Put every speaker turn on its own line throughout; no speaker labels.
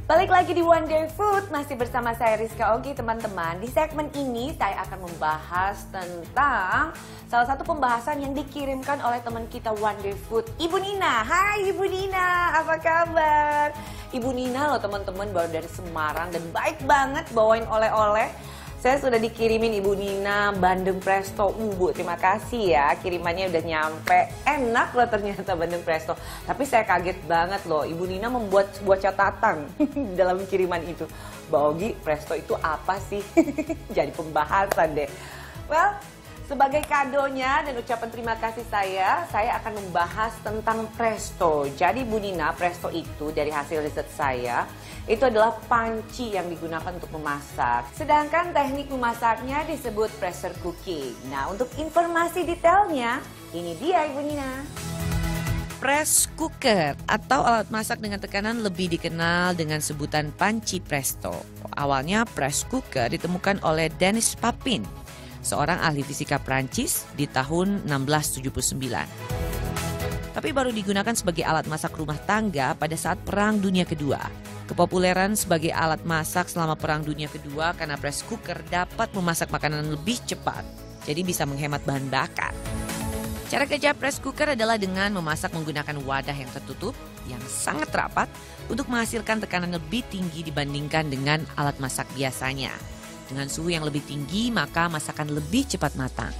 Balik lagi di One Day Food, masih bersama saya Rizka Ogi teman-teman. Di segmen ini saya akan membahas tentang salah satu pembahasan yang dikirimkan oleh teman kita One Day Food, Ibu Nina. Hai Ibu Nina, apa kabar? Ibu Nina loh teman-teman, baru dari Semarang dan baik banget bawain oleh-oleh. Saya sudah dikirimin Ibu Nina bandeng presto. Bu, terima kasih ya, kirimannya udah nyampe. Enak loh ternyata bandeng presto. Tapi saya kaget banget loh, Ibu Nina membuat sebuah catatan dalam kiriman itu. Mbak Ogi, presto itu apa sih? Jadi pembahasan deh. Well, sebagai kadonya dan ucapan terima kasih saya akan membahas tentang presto. Jadi Bu Nina, presto itu dari hasil riset saya, itu adalah panci yang digunakan untuk memasak. Sedangkan teknik memasaknya disebut pressure cooking. Nah, untuk informasi detailnya, ini dia Ibu Nina.
Press cooker atau alat masak dengan tekanan lebih dikenal dengan sebutan panci presto. Awalnya press cooker ditemukan oleh Denis Papin, seorang ahli fisika Prancis di tahun 1679. Tapi baru digunakan sebagai alat masak rumah tangga pada saat Perang Dunia Kedua. Kepopuleran sebagai alat masak selama Perang Dunia Kedua karena press cooker dapat memasak makanan lebih cepat, jadi bisa menghemat bahan bakar. Cara kerja press cooker adalah dengan memasak menggunakan wadah yang tertutup, yang sangat rapat untuk menghasilkan tekanan lebih tinggi dibandingkan dengan alat masak biasanya. Dengan suhu yang lebih tinggi, maka masakan lebih cepat matang.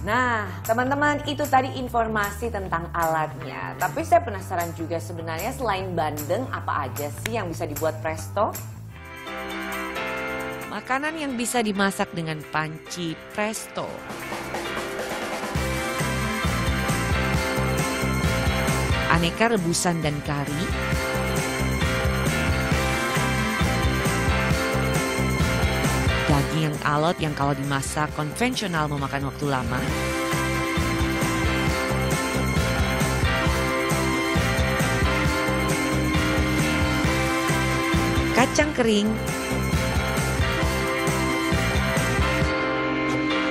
Nah, teman-teman, itu tadi informasi tentang alatnya. Tapi saya penasaran juga sebenarnya selain bandeng, apa aja sih yang bisa dibuat presto?
Makanan yang bisa dimasak dengan panci presto. Aneka rebusan dan kari. Daging yang alot yang kalau dimasak konvensional memakan waktu lama. Kacang kering.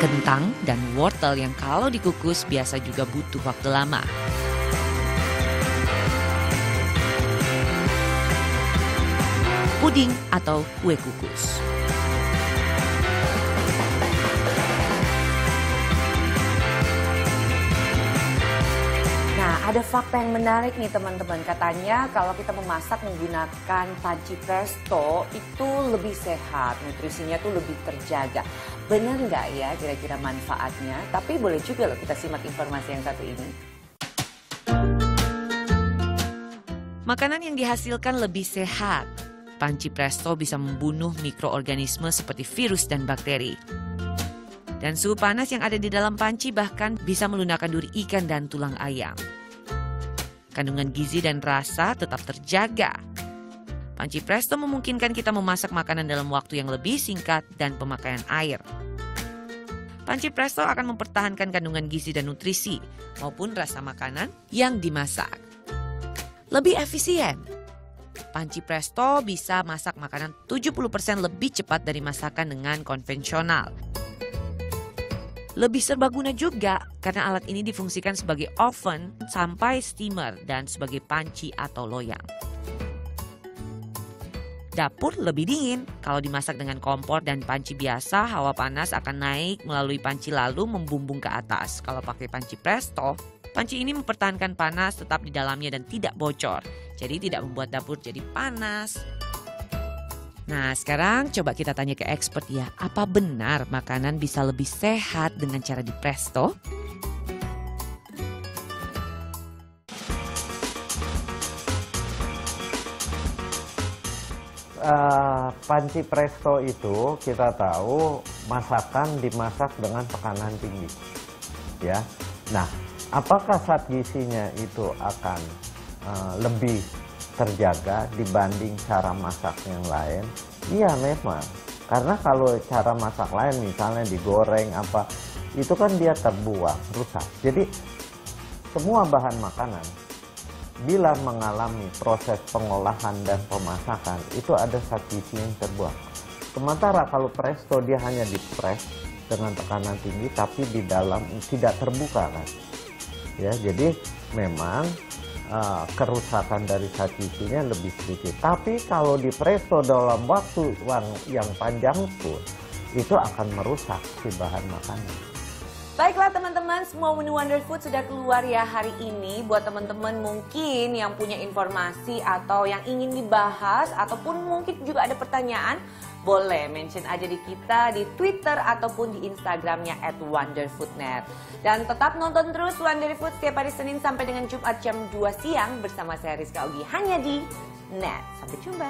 Kentang dan wortel yang kalau dikukus biasa juga butuh waktu lama. Puding atau kue kukus.
Ada fakta yang menarik nih teman-teman, katanya kalau kita memasak menggunakan panci presto itu lebih sehat, nutrisinya tuh lebih terjaga. Benar nggak ya kira-kira manfaatnya? Tapi boleh juga loh kita simak informasi yang satu ini.
Makanan yang dihasilkan lebih sehat. Panci presto bisa membunuh mikroorganisme seperti virus dan bakteri. Dan suhu panas yang ada di dalam panci bahkan bisa melunakkan duri ikan dan tulang ayam. Kandungan gizi dan rasa tetap terjaga. Panci presto memungkinkan kita memasak makanan dalam waktu yang lebih singkat dan pemakaian air. Panci presto akan mempertahankan kandungan gizi dan nutrisi maupun rasa makanan yang dimasak. Lebih efisien. Panci presto bisa masak makanan 70% lebih cepat dari masakan dengan konvensional. Lebih serbaguna juga karena alat ini difungsikan sebagai oven sampai steamer dan sebagai panci atau loyang. Dapur lebih dingin. Kalau dimasak dengan kompor dan panci biasa, hawa panas akan naik melalui panci lalu membumbung ke atas. Kalau pakai panci presto, panci ini mempertahankan panas tetap di dalamnya dan tidak bocor. Jadi tidak membuat dapur jadi panas. Nah, sekarang coba kita tanya ke expert ya, apa benar makanan bisa lebih sehat dengan cara di presto?
Panci presto itu kita tahu masakan dimasak dengan tekanan tinggi, ya. Nah, apakah zat gizinya itu akan lebih terjaga dibanding cara masak yang lain? Iya memang, karena kalau cara masak lain misalnya digoreng apa, itu kan dia terbuang, rusak. Jadi semua bahan makanan bila mengalami proses pengolahan dan pemasakan itu ada zat gizi yang terbuang. Sementara kalau presto dia hanya dipres dengan tekanan tinggi tapi di dalam tidak terbuka kan. Ya, jadi memang kerusakan dari zat gizinya lebih sedikit. Tapi kalau di presto dalam waktu yang panjang pun itu akan merusak si bahan makanan.
Baiklah teman-teman, semua menu Wonder Food sudah keluar ya hari ini. Buat teman-teman mungkin yang punya informasi atau yang ingin dibahas ataupun mungkin juga ada pertanyaan, boleh mention aja di kita di Twitter ataupun di Instagramnya @wonderfoodnet. Dan tetap nonton terus Wonder Food setiap hari Senin sampai dengan Jumat jam 2 siang bersama saya Rizka Ogi hanya di Net. Sampai jumpa.